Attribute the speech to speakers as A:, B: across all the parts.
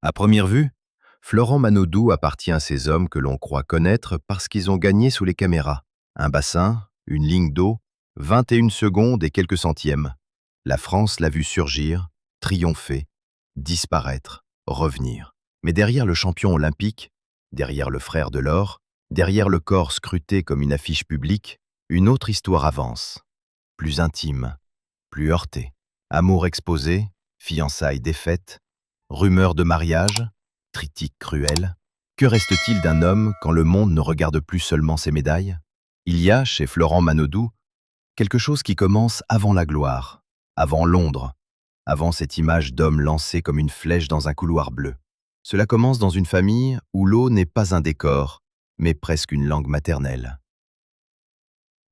A: À première vue, Florent Manodou appartient à ces hommes que l'on croit connaître parce qu'ils ont gagné sous les caméras. Un bassin, une ligne d'eau, 21 secondes et quelques centièmes. La France l'a vu surgir, triompher, disparaître, revenir. Mais derrière le champion olympique, derrière le frère de l'or, derrière le corps scruté comme une affiche publique, une autre histoire avance. Plus intime, plus heurtée. Amour exposé, fiançailles défaites, rumeurs de mariage, triptyque cruel. Que reste-t-il d'un homme quand le monde ne regarde plus seulement ses médailles? Il y a, chez Florent Manodou, quelque chose qui commence avant la gloire, avant Londres, avant cette image d'homme lancé comme une flèche dans un couloir bleu. Cela commence dans une famille où l'eau n'est pas un décor, mais presque une langue maternelle.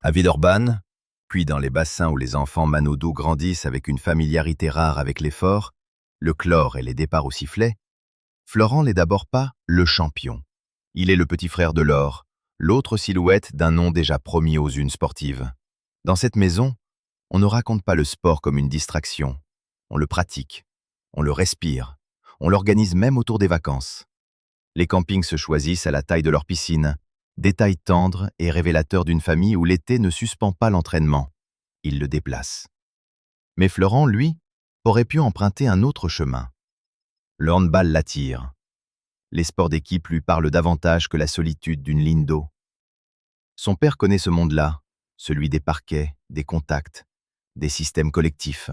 A: À Villeurbanne, puis dans les bassins où les enfants Manodou grandissent avec une familiarité rare avec l'effort, le chlore et les départs au sifflet, Florent n'est d'abord pas le champion. Il est le petit frère de l'or, l'autre silhouette d'un nom déjà promis aux unes sportives. Dans cette maison, on ne raconte pas le sport comme une distraction. On le pratique, on le respire, on l'organise même autour des vacances. Les campings se choisissent à la taille de leur piscine, détail tendre et révélateur d'une famille où l'été ne suspend pas l'entraînement. Il le déplace. Mais Florent, lui, aurait pu emprunter un autre chemin. Le handball l'attire. Les sports d'équipe lui parlent davantage que la solitude d'une ligne d'eau. Son père connaît ce monde-là, celui des parquets, des contacts, des systèmes collectifs.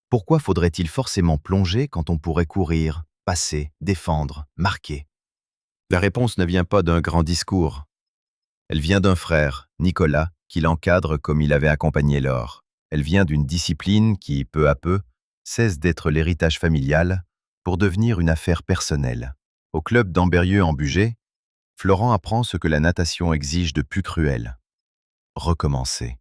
A: Pourquoi faudrait-il forcément plonger quand on pourrait courir, passer, défendre, marquer? La réponse ne vient pas d'un grand discours. Elle vient d'un frère, Nicolas, qui l'encadre comme il avait accompagné Laure. Elle vient d'une discipline qui, peu à peu, cesse d'être l'héritage familial pour devenir une affaire personnelle. Au club d'Ambérieu en Bugey, Florent apprend ce que la natation exige de plus cruel. Recommencer.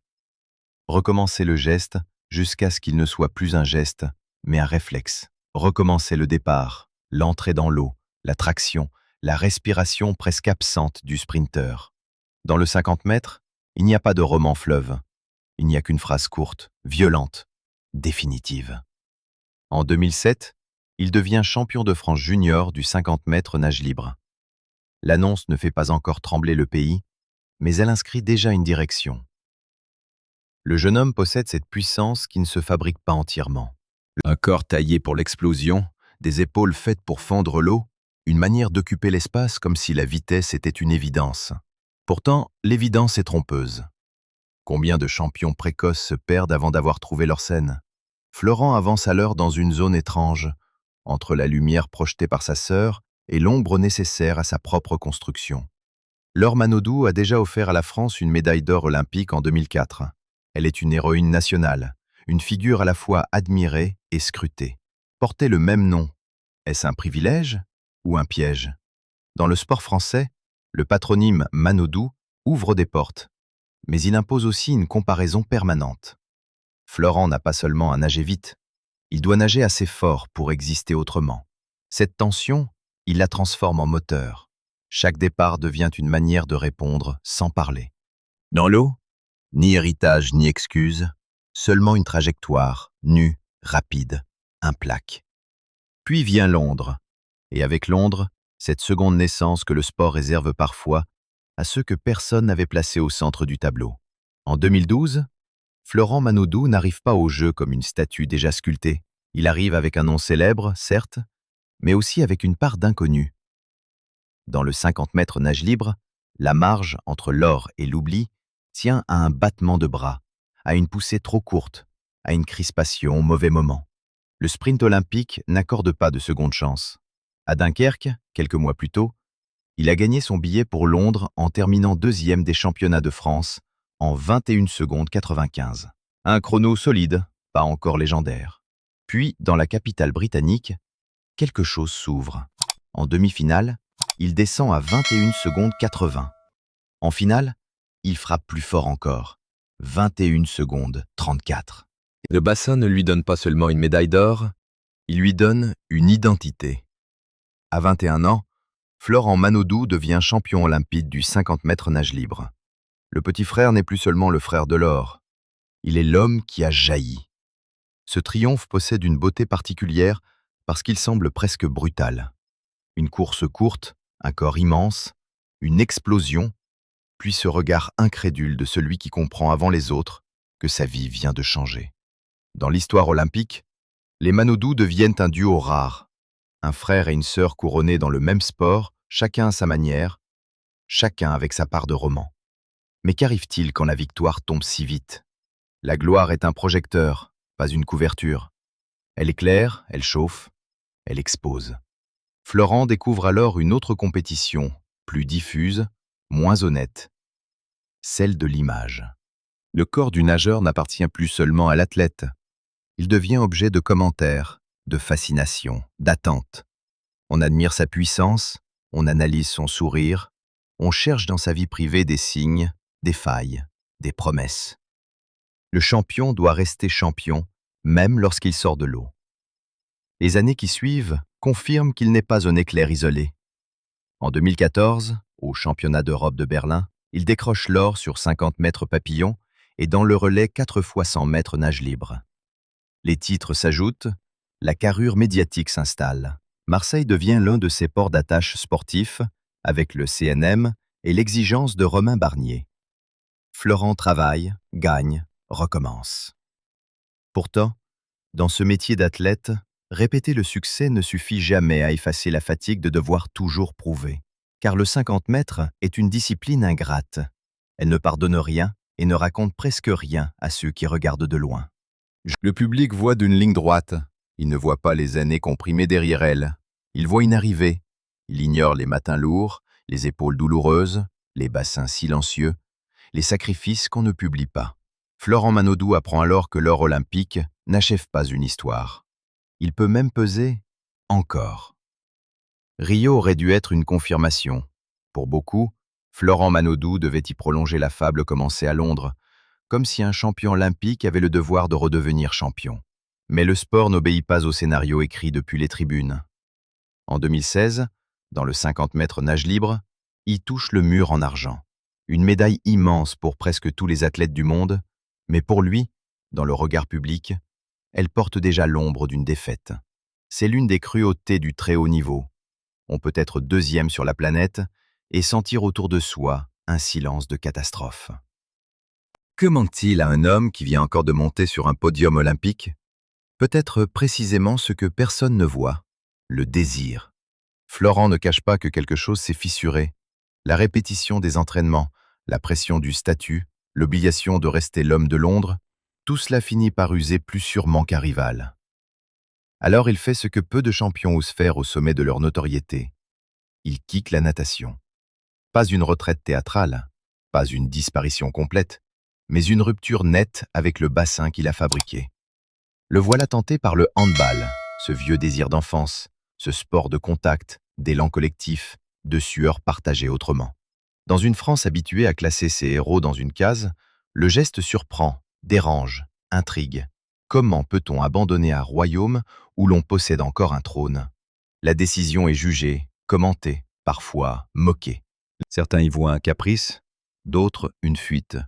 A: Recommencer le geste jusqu'à ce qu'il ne soit plus un geste, mais un réflexe. Recommencer le départ, l'entrée dans l'eau, la traction, la respiration presque absente du sprinter. Dans le 50 mètres, il n'y a pas de roman fleuve. Il n'y a qu'une phrase courte, violente, définitive. En 2007, il devient champion de France junior du 50 mètres nage libre. L'annonce ne fait pas encore trembler le pays, mais elle inscrit déjà une direction. Le jeune homme possède cette puissance qui ne se fabrique pas entièrement. Un corps taillé pour l'explosion, des épaules faites pour fendre l'eau, une manière d'occuper l'espace comme si la vitesse était une évidence. Pourtant, l'évidence est trompeuse. Combien de champions précoces se perdent avant d'avoir trouvé leur scène? Florent avance alors dans une zone étrange, entre la lumière projetée par sa sœur et l'ombre nécessaire à sa propre construction. Laure Manodou a déjà offert à la France une médaille d'or olympique en 2004. Elle est une héroïne nationale, une figure à la fois admirée et scrutée. Porter le même nom, est-ce un privilège ou un piège? Dans le sport français, le patronyme Manodou ouvre des portes, mais il impose aussi une comparaison permanente. Florent n'a pas seulement à nager vite, il doit nager assez fort pour exister autrement. Cette tension, il la transforme en moteur. Chaque départ devient une manière de répondre sans parler. Dans l'eau, ni héritage ni excuse, seulement une trajectoire, nue, rapide, un plaque. Puis vient Londres, et avec Londres, cette seconde naissance que le sport réserve parfois à ceux que personne n'avait placés au centre du tableau. En 2012, Florent Manodou n'arrive pas au jeu comme une statue déjà sculptée. Il arrive avec un nom célèbre, certes, mais aussi avec une part d'inconnu. Dans le 50 mètres nage libre, la marge entre l'or et l'oubli tient à un battement de bras, à une poussée trop courte, à une crispation au mauvais moment. Le sprint olympique n'accorde pas de seconde chance. À Dunkerque, quelques mois plus tôt, il a gagné son billet pour Londres en terminant deuxième des championnats de France en 21 secondes 95. Un chrono solide, pas encore légendaire. Puis, dans la capitale britannique, quelque chose s'ouvre. En demi-finale, il descend à 21 secondes 80. En finale, il frappe plus fort encore. 21 secondes 34. Le bassin ne lui donne pas seulement une médaille d'or, il lui donne une identité. À 21 ans, Florent Manodou devient champion olympique du 50 mètres nage libre. Le petit frère n'est plus seulement le frère de l'or, il est l'homme qui a jailli. Ce triomphe possède une beauté particulière parce qu'il semble presque brutal. Une course courte, un corps immense, une explosion, puis ce regard incrédule de celui qui comprend avant les autres que sa vie vient de changer. Dans l'histoire olympique, les Manodou deviennent un duo rare. Un frère et une sœur couronnés dans le même sport, chacun à sa manière, chacun avec sa part de roman. Mais qu'arrive-t-il quand la victoire tombe si vite? La gloire est un projecteur, pas une couverture. Elle éclaire, elle chauffe, elle expose. Florent découvre alors une autre compétition, plus diffuse, moins honnête, celle de l'image. Le corps du nageur n'appartient plus seulement à l'athlète. Il devient objet de commentaires, de fascination, d'attente. On admire sa puissance, on analyse son sourire, on cherche dans sa vie privée des signes, des failles, des promesses. Le champion doit rester champion, même lorsqu'il sort de l'eau. Les années qui suivent confirment qu'il n'est pas un éclair isolé. En 2014, au championnat d'Europe de Berlin, il décroche l'or sur 50 mètres papillon et dans le relais 4 fois 100 mètres nage libre. Les titres s'ajoutent, la carrure médiatique s'installe. Marseille devient l'un de ses ports d'attache sportifs, avec le CNM et l'exigence de Romain Barnier. Florent travaille, gagne, recommence. Pourtant, dans ce métier d'athlète, répéter le succès ne suffit jamais à effacer la fatigue de devoir toujours prouver. Car le 50 mètres est une discipline ingrate. Elle ne pardonne rien et ne raconte presque rien à ceux qui regardent de loin. Le public voit d'une ligne droite. Il ne voit pas les années comprimées derrière elle. Il voit une arrivée. Il ignore les matins lourds, les épaules douloureuses, les bassins silencieux, les sacrifices qu'on ne publie pas. Florent Manodou apprend alors que l'or olympique n'achève pas une histoire. Il peut même peser encore. Rio aurait dû être une confirmation. Pour beaucoup, Florent Manodou devait y prolonger la fable commencée à Londres, comme si un champion olympique avait le devoir de redevenir champion. Mais le sport n'obéit pas au scénario écrit depuis les tribunes. En 2016, dans le 50 mètres nage libre, il touche le mur en argent. Une médaille immense pour presque tous les athlètes du monde, mais pour lui, dans le regard public, elle porte déjà l'ombre d'une défaite. C'est l'une des cruautés du très haut niveau. On peut être deuxième sur la planète et sentir autour de soi un silence de catastrophe. Que manque-t-il à un homme qui vient encore de monter sur un podium olympique? Peut-être précisément ce que personne ne voit, le désir. Florent ne cache pas que quelque chose s'est fissuré. La répétition des entraînements, la pression du statut, l'obligation de rester l'homme de Londres, tout cela finit par user plus sûrement qu'un rival. Alors il fait ce que peu de champions osent faire au sommet de leur notoriété. Il quitte la natation. Pas une retraite théâtrale, pas une disparition complète, mais une rupture nette avec le bassin qu'il a fabriqué. Le voilà tenté par le handball, ce vieux désir d'enfance, ce sport de contact, d'élan collectif, de sueur partagée autrement. Dans une France habituée à classer ses héros dans une case, le geste surprend, dérange, intrigue. Comment peut-on abandonner un royaume où l'on possède encore un trône? La décision est jugée, commentée, parfois moquée. Certains y voient un caprice, d'autres une fuite.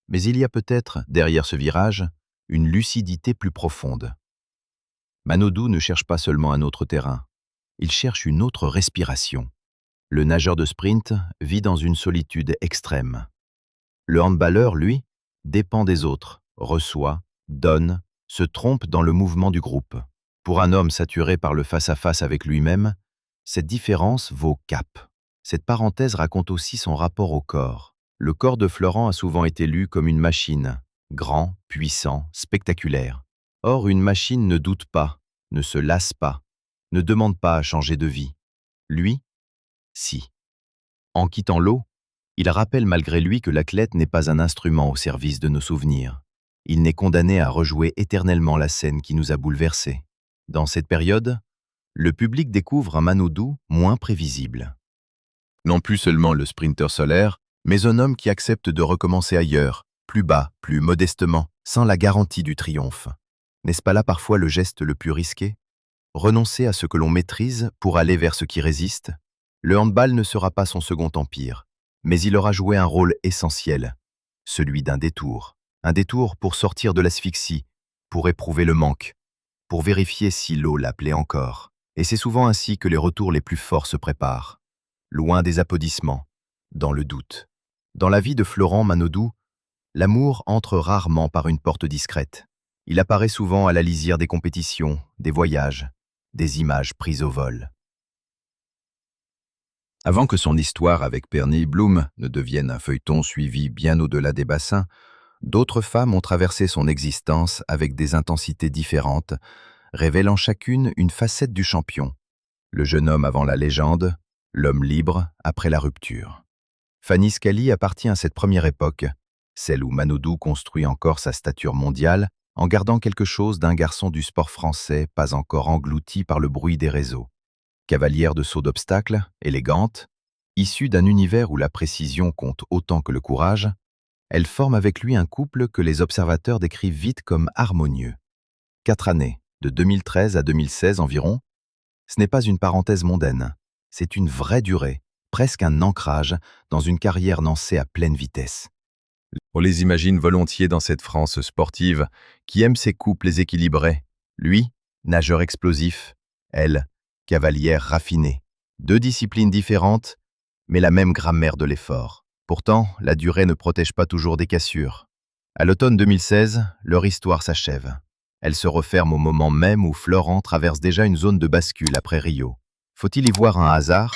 A: Mais il y a peut-être, derrière ce virage, une lucidité plus profonde. Manodou ne cherche pas seulement un autre terrain, il cherche une autre respiration. Le nageur de sprint vit dans une solitude extrême. Le handballeur, lui, dépend des autres, reçoit, donne, se trompe dans le mouvement du groupe. Pour un homme saturé par le face-à-face avec lui-même, cette différence vaut cap. Cette parenthèse raconte aussi son rapport au corps. Le corps de Florent a souvent été lu comme une machine, grand, puissant, spectaculaire. Or, une machine ne doute pas, ne se lasse pas, ne demande pas à changer de vie. Lui, si. En quittant l'eau, il rappelle malgré lui que l'athlète n'est pas un instrument au service de nos souvenirs. Il n'est condamné à rejouer éternellement la scène qui nous a bouleversés. Dans cette période, le public découvre un Manodou moins prévisible. Non plus seulement le sprinter solaire, mais un homme qui accepte de recommencer ailleurs, plus bas, plus modestement, sans la garantie du triomphe. N'est-ce pas là parfois le geste le plus risqué? Renoncer à ce que l'on maîtrise pour aller vers ce qui résiste? Le handball ne sera pas son second empire, mais il aura joué un rôle essentiel, celui d'un détour. Un détour pour sortir de l'asphyxie, pour éprouver le manque, pour vérifier si l'eau l'appelait encore. Et c'est souvent ainsi que les retours les plus forts se préparent, loin des applaudissements, dans le doute. Dans la vie de Florent Manodou, l'amour entre rarement par une porte discrète. Il apparaît souvent à la lisière des compétitions, des voyages, des images prises au vol. Avant que son histoire avec Pernille Bloom ne devienne un feuilleton suivi bien au-delà des bassins, d'autres femmes ont traversé son existence avec des intensités différentes, révélant chacune une facette du champion. Le jeune homme avant la légende, l'homme libre après la rupture. Fanny Scali appartient à cette première époque, celle où Manodou construit encore sa stature mondiale en gardant quelque chose d'un garçon du sport français pas encore englouti par le bruit des réseaux. Cavalière de saut d'obstacles, élégante, issue d'un univers où la précision compte autant que le courage, elle forme avec lui un couple que les observateurs décrivent vite comme harmonieux. 4 années, de 2013 à 2016 environ, ce n'est pas une parenthèse mondaine, c'est une vraie durée, presque un ancrage dans une carrière lancée à pleine vitesse. On les imagine volontiers dans cette France sportive qui aime ses couples équilibrés. Lui, nageur explosif, elle, cavalière raffinée. 2 disciplines différentes, mais la même grammaire de l'effort. Pourtant, la durée ne protège pas toujours des cassures. À l'automne 2016, leur histoire s'achève. Elle se referme au moment même où Florent traverse déjà une zone de bascule après Rio. Faut-il y voir un hasard?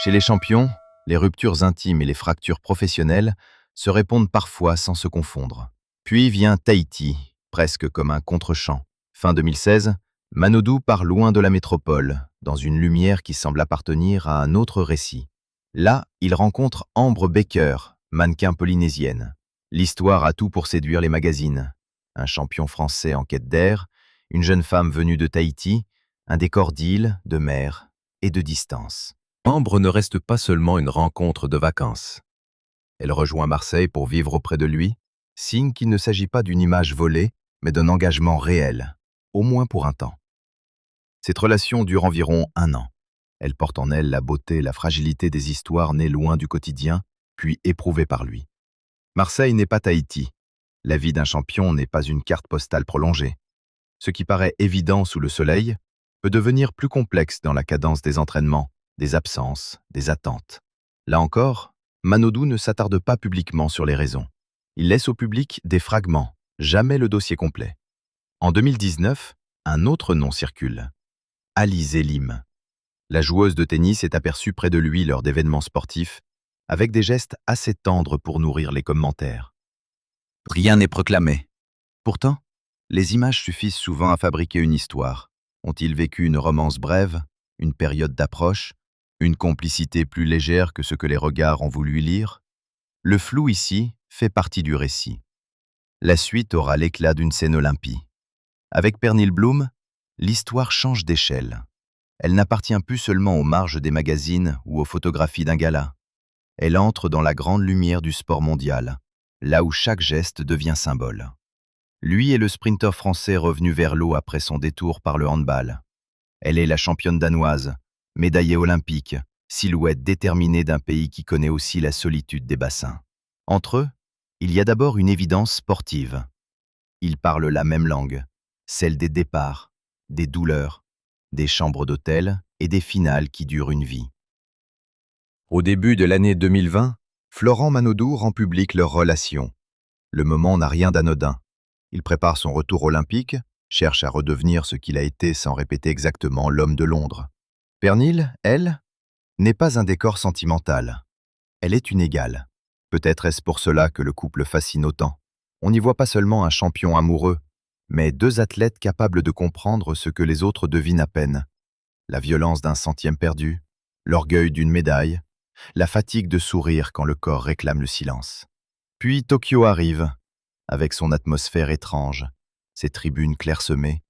A: Chez les champions, les ruptures intimes et les fractures professionnelles se répondent parfois sans se confondre. Puis vient Tahiti, presque comme un contre-champ. Fin 2016, Manodou part loin de la métropole, dans une lumière qui semble appartenir à un autre récit. Là, il rencontre Ambre Baker, mannequin polynésienne. L'histoire a tout pour séduire les magazines. Un champion français en quête d'air, une jeune femme venue de Tahiti, un décor d'île, de mer et de distance. Ambre ne reste pas seulement une rencontre de vacances. Elle rejoint Marseille pour vivre auprès de lui, signe qu'il ne s'agit pas d'une image volée, mais d'un engagement réel, au moins pour un temps. Cette relation dure environ 1 an. Elle porte en elle la beauté et la fragilité des histoires nées loin du quotidien, puis éprouvées par lui. Marseille n'est pas Tahiti. La vie d'un champion n'est pas une carte postale prolongée. Ce qui paraît évident sous le soleil peut devenir plus complexe dans la cadence des entraînements, des absences, des attentes. Là encore, Manodou ne s'attarde pas publiquement sur les raisons. Il laisse au public des fragments, jamais le dossier complet. En 2019, un autre nom circule. Alizé Lim. La joueuse de tennis est aperçue près de lui lors d'événements sportifs, avec des gestes assez tendres pour nourrir les commentaires. Rien n'est proclamé. Pourtant, les images suffisent souvent à fabriquer une histoire. Ont-ils vécu une romance brève, une période d'approche, une complicité plus légère que ce que les regards ont voulu lire? Le flou ici fait partie du récit. La suite aura l'éclat d'une scène Olympie. Avec Pernille Bloom, l'histoire change d'échelle. Elle n'appartient plus seulement aux marges des magazines ou aux photographies d'un gala. Elle entre dans la grande lumière du sport mondial, là où chaque geste devient symbole. Lui est le sprinter français revenu vers l'eau après son détour par le handball. Elle est la championne danoise, médaillée olympique, silhouette déterminée d'un pays qui connaît aussi la solitude des bassins. Entre eux, il y a d'abord une évidence sportive. Ils parlent la même langue, celle des départs, des douleurs, des chambres d'hôtel et des finales qui durent une vie. Au début de l'année 2020, Florent Manodou rend public leur relation. Le moment n'a rien d'anodin. Il prépare son retour olympique, cherche à redevenir ce qu'il a été sans répéter exactement l'homme de Londres. Pernille, elle, n'est pas un décor sentimental. Elle est une égale. Peut-être est-ce pour cela que le couple fascine autant. On n'y voit pas seulement un champion amoureux, mais 2 athlètes capables de comprendre ce que les autres devinent à peine. La violence d'un centième perdu, l'orgueil d'une médaille, la fatigue de sourire quand le corps réclame le silence. Puis Tokyo arrive, avec son atmosphère étrange, ses tribunes clairsemées,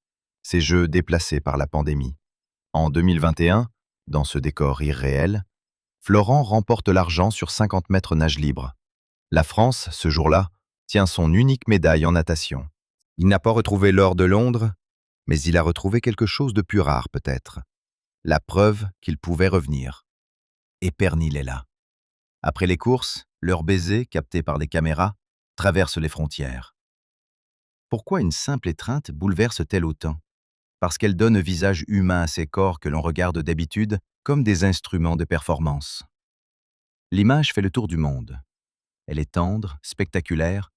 A: ses jeux déplacés par la pandémie. En 2021, dans ce décor irréel, Florent remporte l'argent sur 50 mètres nage libre. La France, ce jour-là, tient son unique médaille en natation. Il n'a pas retrouvé l'or de Londres, mais il a retrouvé quelque chose de plus rare peut-être. La preuve qu'il pouvait revenir. Et Pernille est là. Après les courses, leur baiser, capté par des caméras, traverse les frontières. Pourquoi une simple étreinte bouleverse-t-elle autant? parce qu'elle donne un visage humain à ces corps que l'on regarde d'habitude comme des instruments de performance. L'image fait le tour du monde. Elle est tendre, spectaculaire,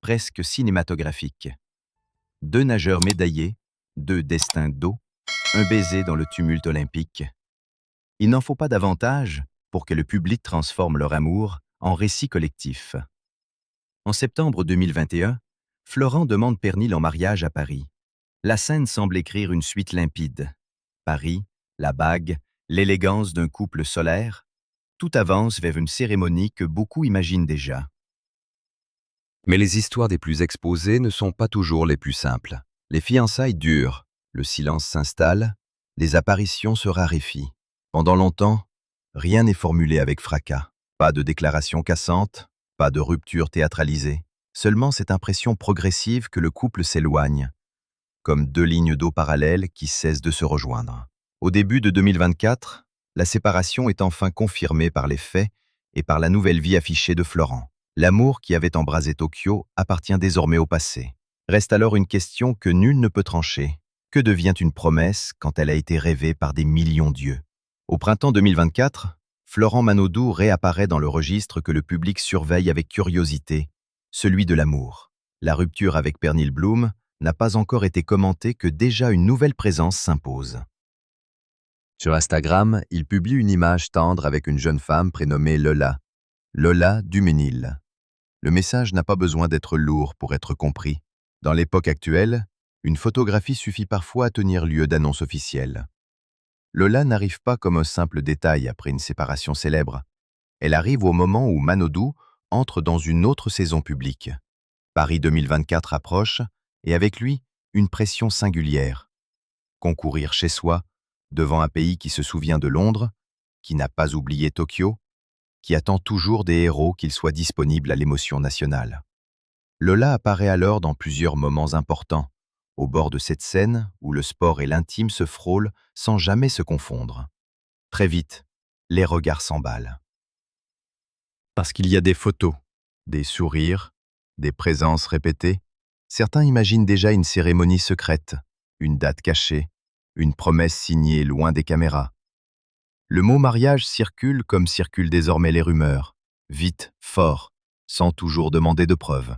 A: presque cinématographique. Deux nageurs médaillés, deux destins d'eau, un baiser dans le tumulte olympique. Il n'en faut pas davantage pour que le public transforme leur amour en récit collectif. En septembre 2021, Florent demande Pernil en mariage à Paris. La scène semble écrire une suite limpide. Paris, la bague, l'élégance d'un couple solaire, tout avance vers une cérémonie que beaucoup imaginent déjà. Mais les histoires des plus exposées ne sont pas toujours les plus simples. Les fiançailles durent, le silence s'installe, les apparitions se raréfient. Pendant longtemps, rien n'est formulé avec fracas. Pas de déclaration cassante, pas de rupture théâtralisée. Seulement cette impression progressive que le couple s'éloigne, comme deux lignes d'eau parallèles qui cessent de se rejoindre. Au début de 2024, la séparation est enfin confirmée par les faits et par la nouvelle vie affichée de Florent. L'amour qui avait embrasé Tokyo appartient désormais au passé. Reste alors une question que nul ne peut trancher. Que devient une promesse quand elle a été rêvée par des millions d'yeux? Au printemps 2024, Florent Manodou réapparaît dans le registre que le public surveille avec curiosité, celui de l'amour. La rupture avec Pernil Bloom n'a pas encore été commentée que déjà une nouvelle présence s'impose. Sur Instagram, il publie une image tendre avec une jeune femme prénommée Lola Duménil. Le message n'a pas besoin d'être lourd pour être compris. Dans l'époque actuelle, une photographie suffit parfois à tenir lieu d'annonce officielle. Lola n'arrive pas comme un simple détail après une séparation célèbre. Elle arrive au moment où Manodou entre dans une autre saison publique. Paris 2024 approche, et avec lui, une pression singulière. Concourir chez soi, devant un pays qui se souvient de Londres, qui n'a pas oublié Tokyo, qui attend toujours des héros qu'ils soient disponibles à l'émotion nationale. Lola apparaît alors dans plusieurs moments importants, au bord de cette scène où le sport et l'intime se frôlent sans jamais se confondre. Très vite, les regards s'emballent. Parce qu'il y a des photos, des sourires, des présences répétées, certains imaginent déjà une cérémonie secrète, une date cachée, une promesse signée loin des caméras. Le mot mariage circule comme circulent désormais les rumeurs, vite, fort, sans toujours demander de preuves.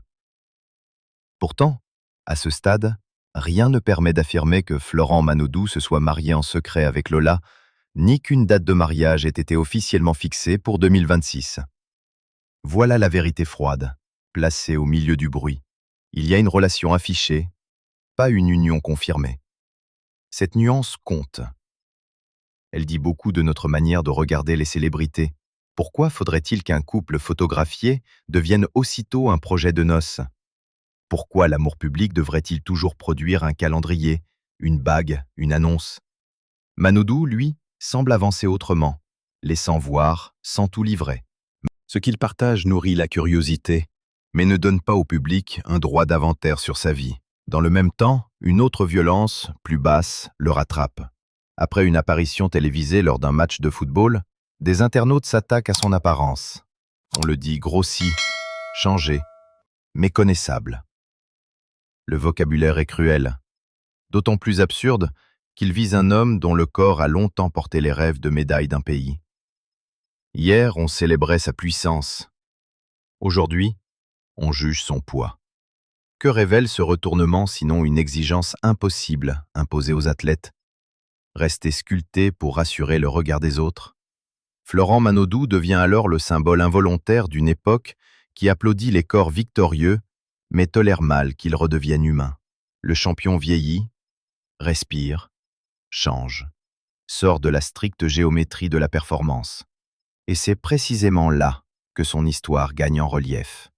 A: Pourtant, à ce stade, rien ne permet d'affirmer que Florent Manodou se soit marié en secret avec Lola, ni qu'une date de mariage ait été officiellement fixée pour 2026. Voilà la vérité froide, placée au milieu du bruit. Il y a une relation affichée, pas une union confirmée. Cette nuance compte. Elle dit beaucoup de notre manière de regarder les célébrités. Pourquoi faudrait-il qu'un couple photographié devienne aussitôt un projet de noces? Pourquoi l'amour public devrait-il toujours produire un calendrier, une bague, une annonce? Manodou, lui, semble avancer autrement, laissant voir, sans tout livrer. Ce qu'il partage nourrit la curiosité, mais ne donne pas au public un droit d'inventaire sur sa vie. Dans le même temps, une autre violence, plus basse, le rattrape. Après une apparition télévisée lors d'un match de football, des internautes s'attaquent à son apparence. On le dit grossi, changé, méconnaissable. Le vocabulaire est cruel, d'autant plus absurde qu'il vise un homme dont le corps a longtemps porté les rêves de médaille d'un pays. Hier, on célébrait sa puissance. Aujourd'hui, on juge son poids. Que révèle ce retournement sinon une exigence impossible imposée aux athlètes? Rester sculpté pour rassurer le regard des autres? Florent Manodou devient alors le symbole involontaire d'une époque qui applaudit les corps victorieux, mais tolère mal qu'ils redeviennent humains. Le champion vieillit, respire, change, sort de la stricte géométrie de la performance. Et c'est précisément là que son histoire gagne en relief.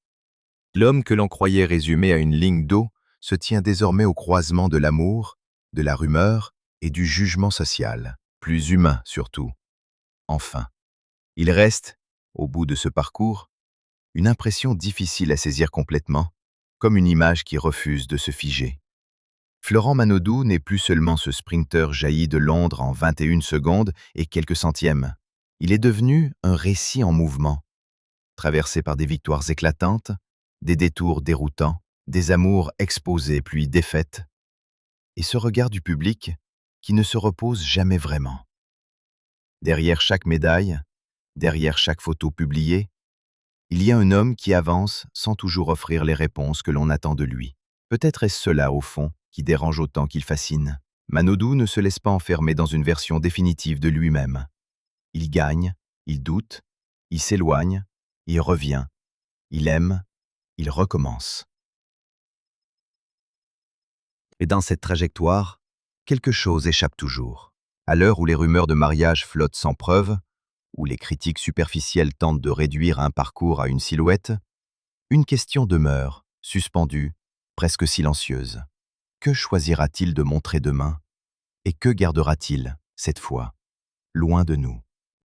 A: L'homme que l'on croyait résumé à une ligne d'eau se tient désormais au croisement de l'amour, de la rumeur et du jugement social, plus humain surtout. Enfin, il reste, au bout de ce parcours, une impression difficile à saisir complètement, comme une image qui refuse de se figer. Florent Manodou n'est plus seulement ce sprinter jailli de Londres en 21 secondes et quelques centièmes. Il est devenu un récit en mouvement, traversé par des victoires éclatantes, des détours déroutants, des amours exposés puis défaites. Et ce regard du public, qui ne se repose jamais vraiment. Derrière chaque médaille, derrière chaque photo publiée, il y a un homme qui avance sans toujours offrir les réponses que l'on attend de lui. Peut-être est-ce cela, au fond, qui dérange autant qu'il fascine. Manodou ne se laisse pas enfermer dans une version définitive de lui-même. Il gagne, il doute, il s'éloigne, il revient, il aime, il recommence. Et dans cette trajectoire, quelque chose échappe toujours. À l'heure où les rumeurs de mariage flottent sans preuve, où les critiques superficielles tentent de réduire un parcours à une silhouette, une question demeure, suspendue, presque silencieuse. Que choisira-t-il de montrer demain? Et que gardera-t-il, cette fois, loin de nous?